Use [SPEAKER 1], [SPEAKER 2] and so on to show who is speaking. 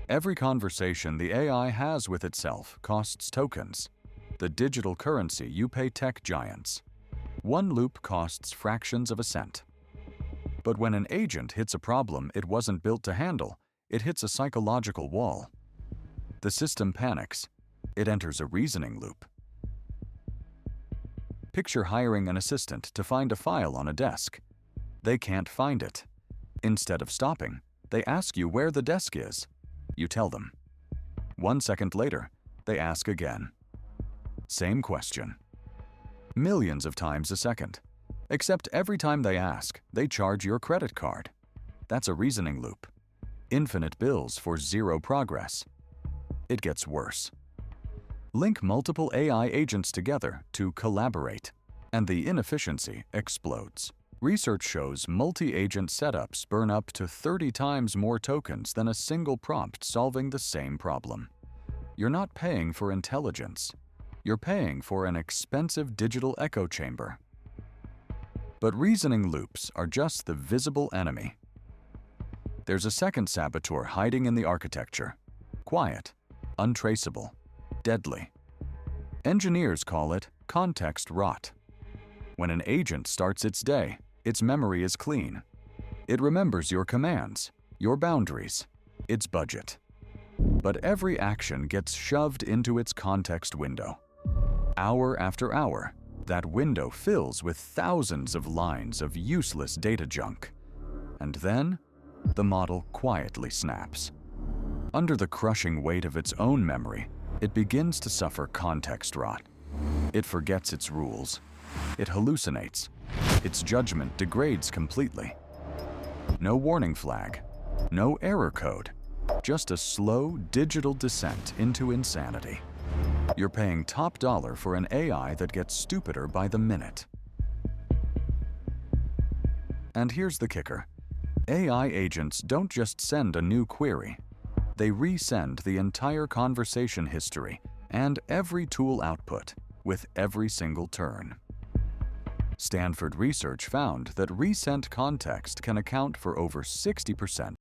[SPEAKER 1] Every conversation the AI has with itself costs tokens, the digital currency you pay tech giants. One loop costs fractions of a cent. But when an agent hits a problem it wasn't built to handle, it hits a psychological wall. The system panics. It enters a reasoning loop. Picture hiring an assistant to find a file on a desk. They can't find it. Instead of stopping, they ask you where the desk is. You tell them. 1 second later, they ask again. Same question. Millions of times a second. Except every time they ask, they charge your credit card. That's a reasoning loop. Infinite bills for zero progress. It gets worse. Link multiple AI agents together to collaborate, and the inefficiency explodes. Research shows multi-agent setups burn up to 30 times more tokens than a single prompt solving the same problem. You're not paying for intelligence. You're paying for an expensive digital echo chamber. But reasoning loops are just the visible enemy. There's a second saboteur hiding in the architecture. Quiet, untraceable, deadly. Engineers call it context rot. When an agent starts its day, its memory is clean. It remembers your commands, your boundaries, its budget. But every action gets shoved into its context window. Hour after hour, that window fills with thousands of lines of useless data junk. And then, the model quietly snaps. Under the crushing weight of its own memory, it begins to suffer context rot. It forgets its rules. It hallucinates. Its judgment degrades completely. No warning flag, no error code, just a slow digital descent into insanity. You're paying top dollar for an AI that gets stupider by the minute. And here's the kicker. AI agents don't just send a new query. They resend the entire conversation history and every tool output with every single turn. Stanford research found that resent context can account for over 60%